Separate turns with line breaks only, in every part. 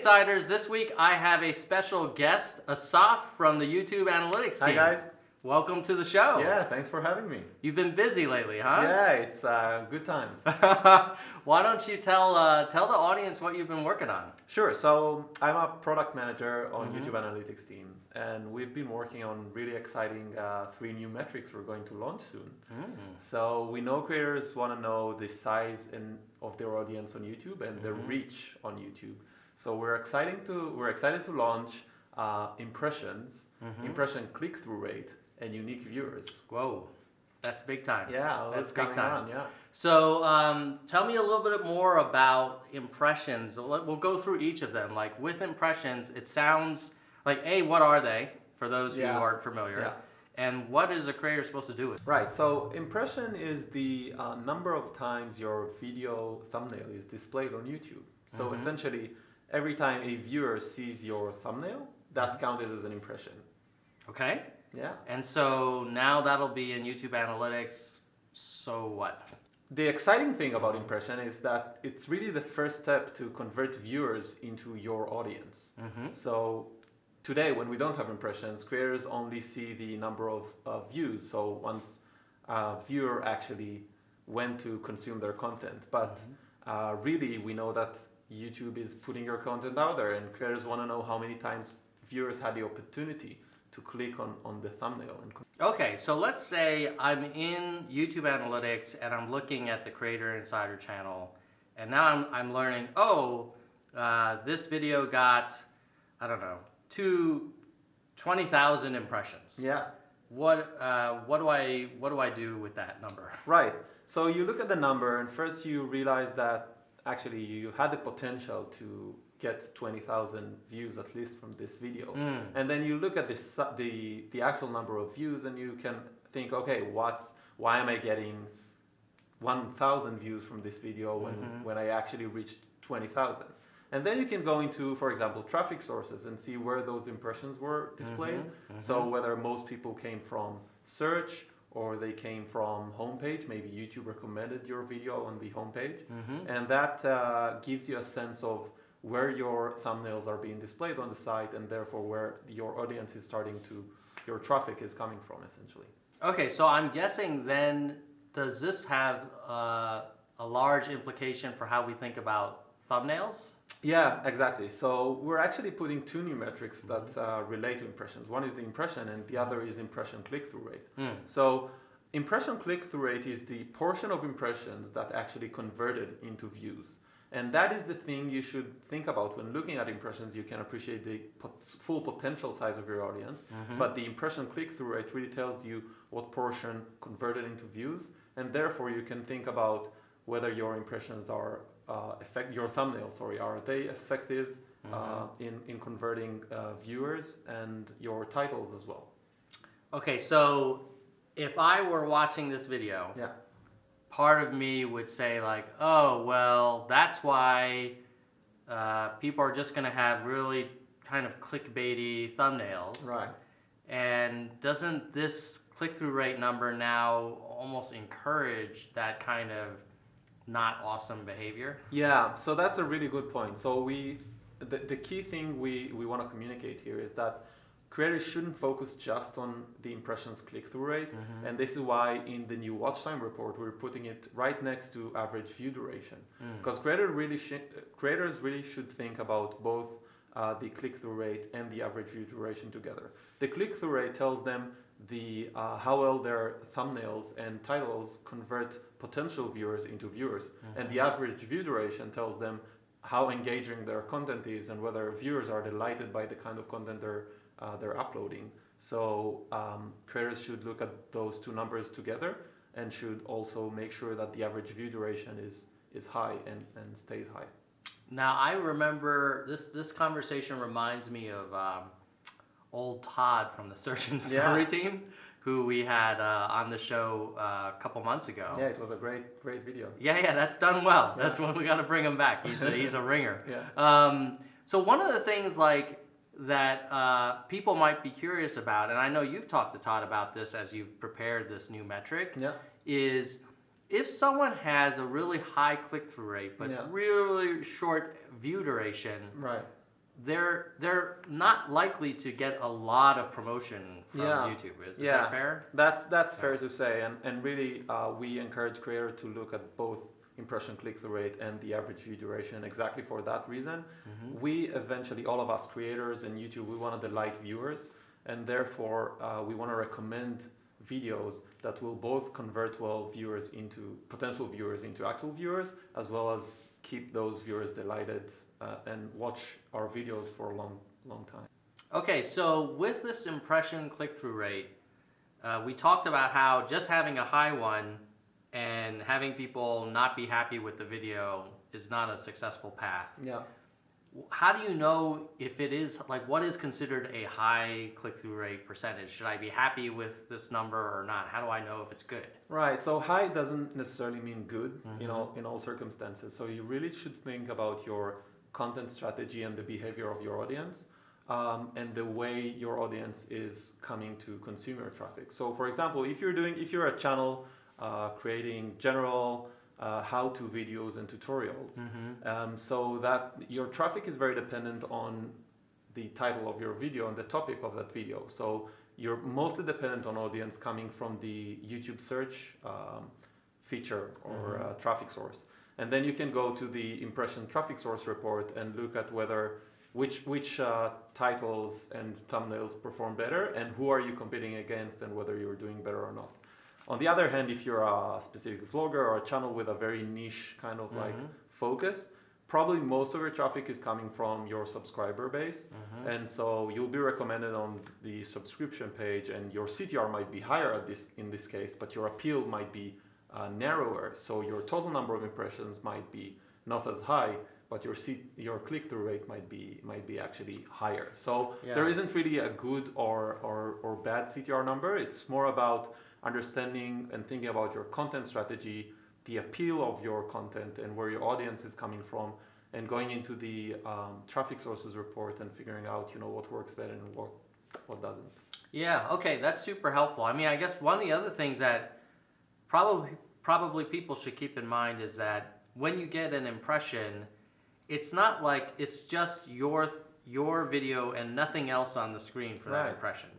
Insiders, this week I have a special guest, Assaf from the YouTube Analytics team.
Hi guys.
Welcome to the show.
Yeah, thanks for having me.
You've been busy lately, huh?
Yeah, it's good times.
Why don't you tell the audience what you've been working on?
Sure, so I'm a product manager on YouTube Analytics team, and we've been working on really exciting 3 new metrics we're going to launch soon. So we know creators want to know the size of their audience on YouTube and their reach on YouTube. So we're excited to launch impressions, impression click-through rate, and unique viewers.
Whoa, that's big time.
Yeah,
that's big time.
Yeah.
So tell me a little bit more about impressions. We'll go through each of them. Like with impressions, it sounds like, what are they, for those who aren't familiar?
Yeah.
And what is a creator supposed to do with it?
Right, so impression is the number of times your video thumbnail is displayed on YouTube. So essentially, every time a viewer sees your thumbnail, that's counted as an impression.
Okay.
Yeah.
And so now that'll be in YouTube Analytics. So what?
The exciting thing about impression is that it's really the first step to convert viewers into your audience. So today, when we don't have impressions, creators only see the number of views. So once a viewer actually went to consume their content. But really, we know that YouTube is putting your content out there, and creators want to know how many times viewers had the opportunity to click on the thumbnail.
Okay, so let's say I'm in YouTube Analytics and I'm looking at the Creator Insider channel, and now I'm learning, this video got, I don't know, 20,000 impressions.
Yeah.
What do I do with that number?
Right. So you look at the number, and first you realize that actually you had the potential to get 20,000 views at least from this video. And then you look at the actual number of views, and you can think, okay, why am I getting 1,000 views from this video when I actually reached 20,000? And then you can go into, for example, traffic sources and see where those impressions were displayed. So whether most people came from search, or they came from homepage, maybe YouTube recommended your video on the homepage. And that gives you a sense of where your thumbnails are being displayed on the site, and therefore where your audience is your traffic is coming from, essentially.
Okay, so I'm guessing then, does this have a large implication for how we think about thumbnails? Yeah,
exactly. So we're actually putting 2 new metrics that relate to impressions. One is the impression, and the other is impression click-through rate. So impression click-through rate is the portion of impressions that actually converted into views. And that is the thing you should think about when looking at impressions. You can appreciate the full potential size of your audience, but the impression click-through rate really tells you what portion converted into views, and therefore you can think about whether your impressions are your thumbnails, are they effective in converting viewers, and your titles as well.
Okay, so if I were watching this video, part of me would say like, oh, well, that's why people are just going to have really kind of clickbaity thumbnails.
Right.
And doesn't this click-through rate number now almost encourage that kind of not awesome behavior?
Yeah, so that's a really good point. So the key thing we want to communicate here is that creators shouldn't focus just on the impressions click-through rate, and this is why in the new watch time report we're putting it right next to average view duration, because creators really should think about both the click-through rate and the average view duration together. The click-through rate tells them how well their thumbnails and titles convert potential viewers into viewers, and the average view duration tells them how engaging their content is and whether viewers are delighted by the kind of content they're uploading. So creators should look at those 2 numbers together, and should also make sure that the average view duration is high and stays high.
Now I remember this conversation reminds me of old Todd from the Search and Discovery team, who we had on the show a couple months ago.
Yeah, it was a great video.
Yeah, that's done well. That's when we got to bring him back. He's a ringer. So one of the things that people might be curious about, and I know you've talked to Todd about this as you've prepared this new metric, is if someone has a really high click-through rate but really short view duration, they're not likely to get a lot of promotion from YouTube. Is that fair?
That's fair to say, and really we encourage creators to look at both impression click-through rate and the average view duration exactly for that reason. We eventually, all of us creators and YouTube, we want to delight viewers, and therefore we want to recommend videos that will both convert potential viewers into actual viewers, as well as keep those viewers delighted and watch our videos for a long time.
Okay, so with this impression click-through rate, we talked about how just having a high one and having people not be happy with the video is not a successful path.
Yeah.
How do you know if it is, like, what is considered a high click-through rate percentage? Should I be happy with this number or not? How do I know if it's good?
Right, so high doesn't necessarily mean good, in all circumstances. So you really should think about your content strategy and the behavior of your audience, and the way your audience is coming to consumer traffic. So for example, if you're a channel creating general how-to videos and tutorials, so that your traffic is very dependent on the title of your video and the topic of that video. So you're mostly dependent on audience coming from the YouTube search feature or traffic source. And then you can go to the impression traffic source report and look at which titles and thumbnails perform better and who are you competing against and whether you're doing better or not. On the other hand, if you're a specific vlogger or a channel with a very niche kind of like focus, probably most of your traffic is coming from your subscriber base. And so you'll be recommended on the subscription page, and your CTR might be higher in this case, but your appeal might be narrower. So your total number of impressions might be not as high, but your click-through rate might be actually higher. So there isn't really a good or bad CTR number. It's more about understanding and thinking about your content strategy, the appeal of your content and where your audience is coming from, and going into the traffic sources report and figuring out what works better and what doesn't. Yeah,
okay, that's super helpful. I mean, I guess one of the other things that probably people should keep in mind is that when you get an impression, it's not like it's just your video and nothing else on the screen for that impression.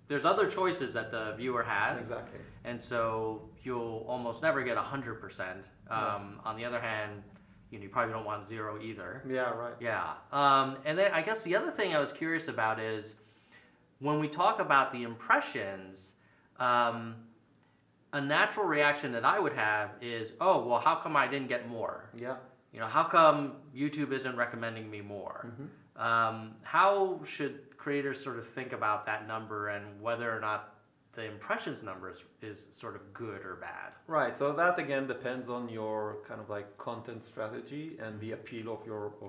There's other choices that the viewer has.
Exactly.
And so you'll almost never get 100%. On the other hand, you probably don't want 0 either.
Yeah, right.
Yeah. And then I guess the other thing I was curious about is when we talk about the impressions, a natural reaction that I would have is, oh, well, how come I didn't get more?
Yeah.
How come YouTube isn't recommending me more? How should creators sort of think about that number and whether or not the impressions number is sort of good or bad?
Right. So that again depends on your kind of like content strategy and the appeal of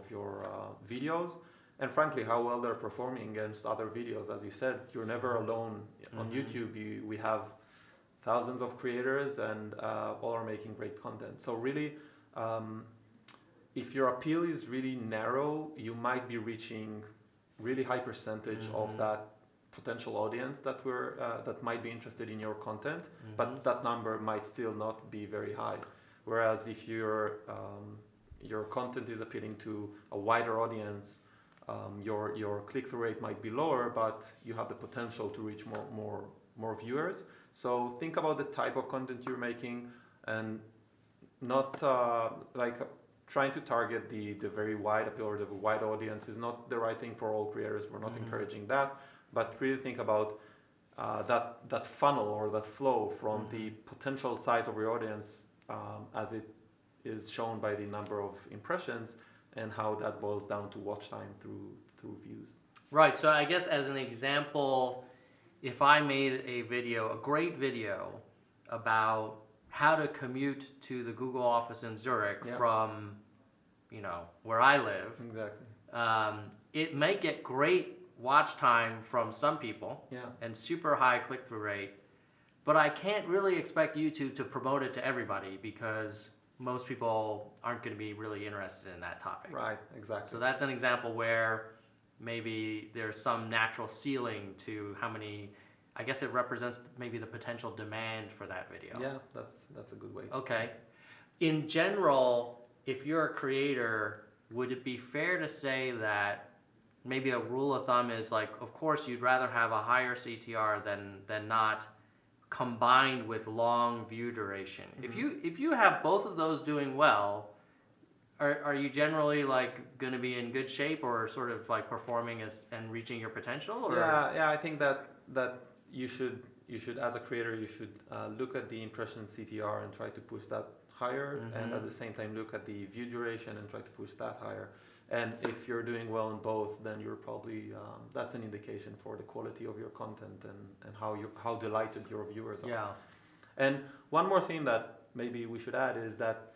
your videos, and frankly how well they're performing against other videos. As you said, you're never alone on YouTube. We have thousands of creators and all are making great content. So really, if your appeal is really narrow, you might be reaching really high percentage of that potential audience that might be interested in your content, but that number might still not be very high. Whereas if your content is appealing to a wider audience, your click-through rate might be lower, but you have the potential to reach more viewers. So think about the type of content you're making, and not trying to target the very wide appeal or the wide audience is not the right thing for all creators. We're not encouraging that, but really think about that funnel or that flow from the potential size of your audience as it is shown by the number of impressions, and how that boils down to watch time through views.
Right. So I guess as an example, if I made a great video about how to commute to the Google office in Zurich from, where I live.
Exactly.
It may get great watch time from some people and super high click-through rate, but I can't really expect YouTube to promote it to everybody because most people aren't going to be really interested in that topic.
Right, exactly.
So that's an example where maybe there's some natural ceiling to how many. I guess it represents maybe the potential demand for that video.
Yeah, that's a good way.
Okay. In general, if you're a creator would it be fair to say that maybe a rule of thumb is like, of course, you'd rather have a higher CTR than not, combined with long view duration? If you have both of those doing well, are you generally like going to be in good shape, or sort of like performing and reaching your potential? Or?
Yeah, I think that you should as a creator, you should look at the impression CTR and try to push that higher, and at the same time look at the view duration and try to push that higher. And if you're doing well in both, then you're probably that's an indication for the quality of your content and how delighted your viewers are.
Yeah.
And one more thing that maybe we should add is that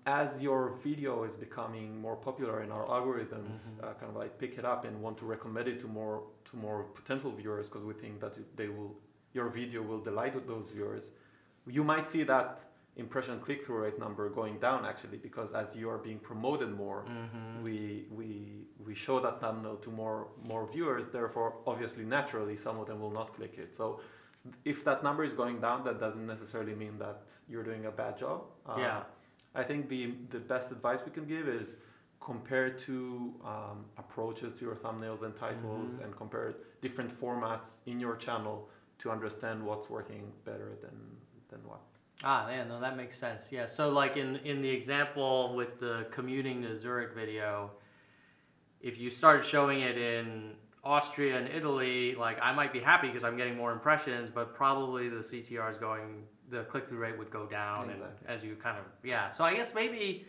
as your video is becoming more popular and our algorithms kind of like pick it up and want to recommend it to more potential viewers, because we think that your video will delight those viewers, you might see that impression click-through rate number going down, actually, because as you are being promoted more, we show that thumbnail to more viewers. Therefore, obviously, naturally, some of them will not click it. So if that number is going down, that doesn't necessarily mean that you're doing a bad job. I think the best advice we can give is compare two approaches to your thumbnails and titles, and compare different formats in your channel to understand what's working better than what.
Yeah, no, that makes sense. Yeah, so like in the example with the commuting to Zurich video, if you started showing it in Austria and Italy, like I might be happy because I'm getting more impressions, but probably the CTR is the click-through rate would go down,
Exactly.
and as you kind of, so I guess maybe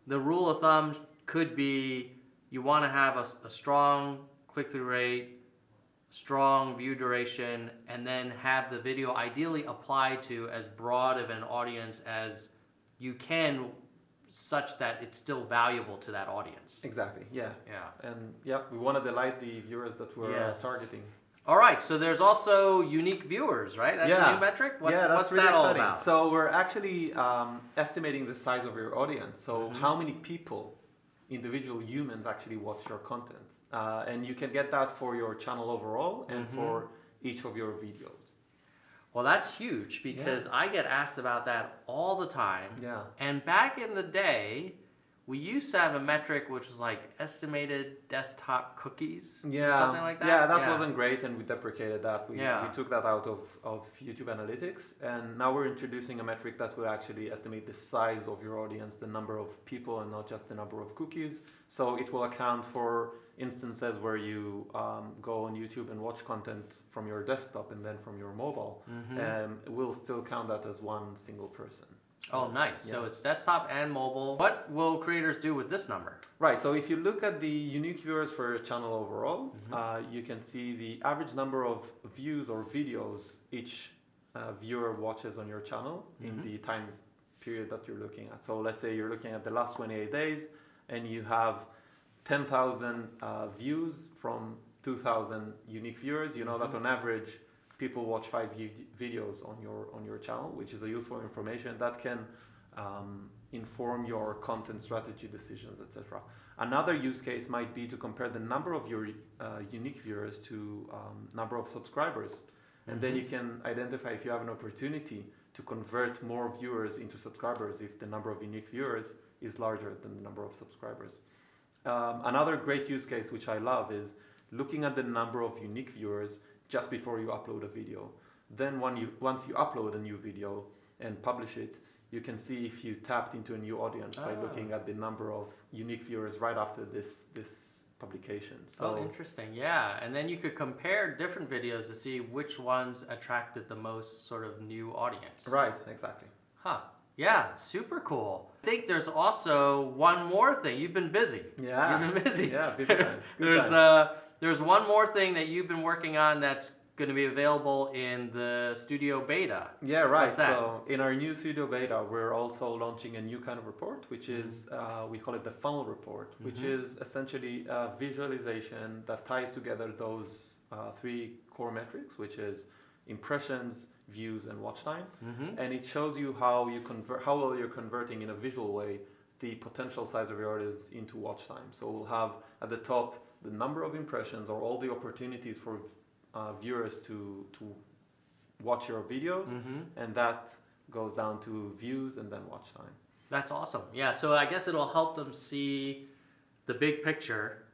the rule of thumb could be you want to have a strong click-through rate, strong view duration, and then have the video ideally applied to as broad of an audience as you can, such that it's still valuable to that audience.
Exactly, yeah. And we want to delight the viewers that we're targeting.
All right, so there's also unique viewers, right? That's a new metric? What's
really
that all
exciting.
about?
So we're actually estimating the size of your audience. So how many people, individual humans, actually watch your content. And you can get that for your channel overall and for each of your videos.
Well, that's huge, because I get asked about that all the time.
Yeah.
And back in the day, we used to have a metric which was like estimated desktop cookies, something like that.
Yeah, that wasn't great, and we deprecated that. We took that out of YouTube Analytics, and now we're introducing a metric that will actually estimate the size of your audience, the number of people, and not just the number of cookies. So it will account for instances where you go on YouTube and watch content from your desktop and then from your mobile, and we'll still count that as one single person.
Oh, nice. So it's desktop and mobile. What will creators do with this number?
Right. So if you look at the unique viewers for your channel overall, you can see the average number of views or videos each viewer watches on your channel in the time period that you're looking at. So let's say you're looking at the last 28 days and you have 10,000 views from 2,000 unique viewers. You know that on average, people watch 5 videos on your channel, which is a useful information that can inform your content strategy decisions, etc. Another use case might be to compare the number of your unique viewers to number of subscribers, and then you can identify if you have an opportunity to convert more viewers into subscribers if the number of unique viewers is larger than the number of subscribers. Another great use case which I love is looking at the number of unique viewers just before you upload a video. Then once you upload a new video and publish it, you can see if you tapped into a new audience by looking at the number of unique viewers right after this publication. So
interesting. Yeah, and then you could compare different videos to see which ones attracted the most sort of new audience.
Right, exactly.
Yeah, super cool. I think there's also one more thing. You've been busy.
Yeah.
You've been busy.
Yeah, busy time.
There's one more thing that you've been working on that's going to be available in the studio beta.
Yeah, right.
What's that?
So in our new studio beta, we're also launching a new kind of report, which is, we call it the funnel report, which is essentially a visualization that ties together those 3 core metrics, which is impressions, views, and watch time. And it shows you how well you're converting in a visual way the potential size of your audience into watch time. So we'll have at the top the number of impressions or all the opportunities for viewers to watch your videos, and that goes down to views and then watch time.
That's awesome. Yeah, so I guess it'll help them see the big picture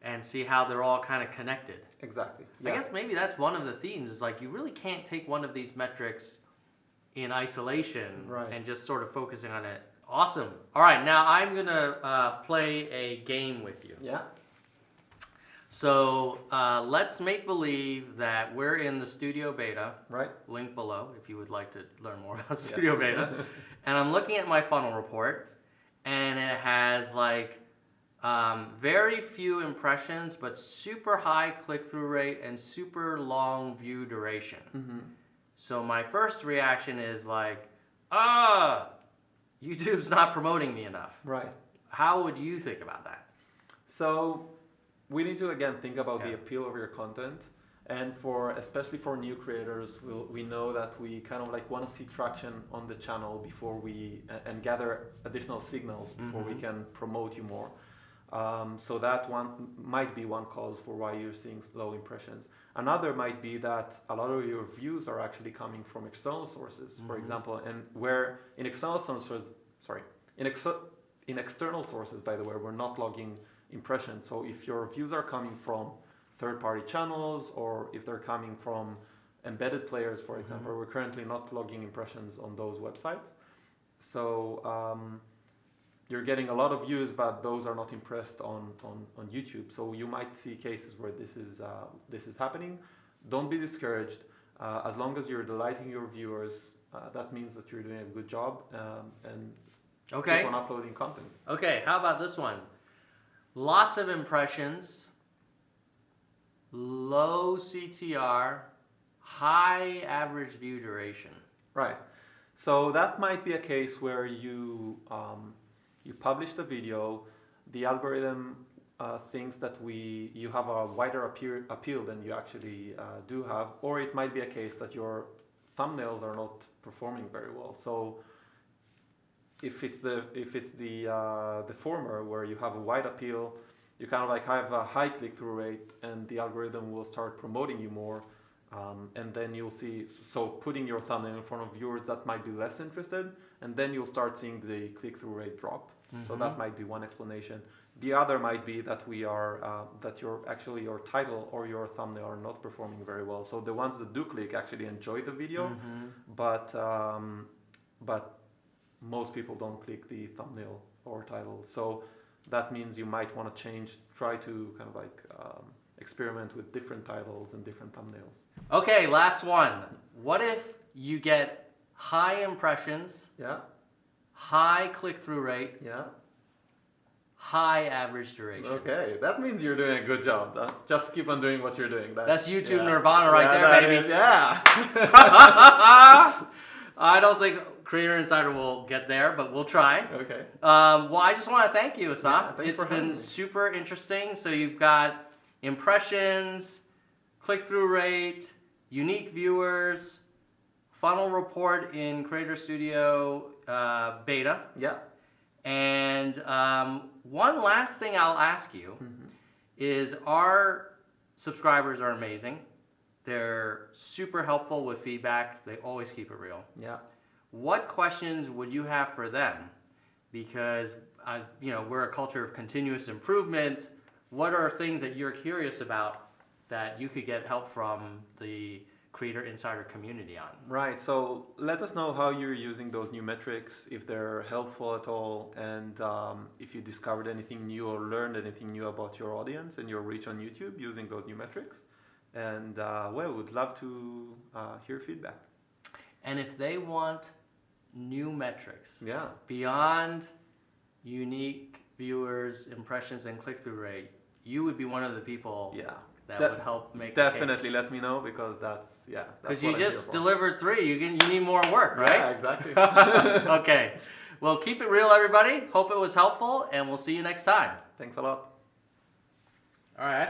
and see how they're all kind of connected.
Exactly.
I guess maybe that's one of the themes is like you really can't take one of these metrics in isolation and just sort of focusing on it. Awesome. All right, now I'm going to play a game with you.
Yeah.
So let's make believe that we're in the studio beta.
Right.
Link below if you would like to learn more about studio beta. And I'm looking at my funnel report, and it has like very few impressions, but super high click-through rate and super long view duration.
Mm-hmm.
So my first reaction is like, YouTube's not promoting me enough.
Right.
How would you think about that?
So we need to again think about the appeal of your content, and especially for new creators, we know that we kind of like want to see traction on the channel before we and gather additional signals before we can promote you more. So that one might be one cause for why you're seeing slow impressions. Another might be that a lot of your views are actually coming from external sources, for example, and where in external sources, in external sources, by the way, we're not logging impressions. So if your views are coming from third-party channels, or if they're coming from embedded players, for example, we're currently not logging impressions on those websites. So you're getting a lot of views, but those are not impressed on YouTube. So you might see cases where this is happening. Don't be discouraged. As long as you're delighting your viewers, that means that you're doing a good job, and keep on uploading content.
Okay, how about this one? Lots of impressions, low CTR, high average view duration.
Right. So that might be a case where you published a video, the algorithm thinks that you have a wider appeal than you actually do have, or it might be a case that your thumbnails are not performing very well. So if it's the former, where you have a wide appeal, you kind of like have a high click-through rate, and the algorithm will start promoting you more, and then you'll see, so putting your thumbnail in front of viewers that might be less interested, and then you'll start seeing the click-through rate drop. So that might be one explanation. The other might be that that your title or your thumbnail are not performing very well. So the ones that do click actually enjoy the video, but most people don't click the thumbnail or title. So that means you might want to try to kind of like experiment with different titles and different thumbnails.
Okay, last one. What if you get high impressions, high click-through rate, high average duration?
Okay, that means you're doing a good job. Just keep on doing what you're doing.
That's YouTube Nirvana right there, baby. I don't think Creator Insider will get there, but we'll try.
Okay.
Well, I just want to thank you, Assaf.
It's
been super interesting. So you've got impressions, click-through rate, unique viewers, funnel report in Creator Studio beta.
Yeah.
And one last thing I'll ask you is our subscribers are amazing. They're super helpful with feedback. They always keep it real.
Yeah.
What questions would you have for them? Because we're a culture of continuous improvement. What are things that you're curious about that you could get help from the Creator Insider community on?
Right. So let us know how you're using those new metrics, if they're helpful at all, and if you discovered anything new or learned anything new about your audience and your reach on YouTube using those new metrics. And we would love to hear feedback.
And if they want new metrics
beyond
unique viewers, impressions, and click-through rate, you would be one of the people that would help make
definitely let me know, because that's
because you just delivered 3. You need more work, right?
Yeah, exactly.
Okay. Well, keep it real, everybody. Hope it was helpful, and we'll see you next time.
Thanks a lot.
All right.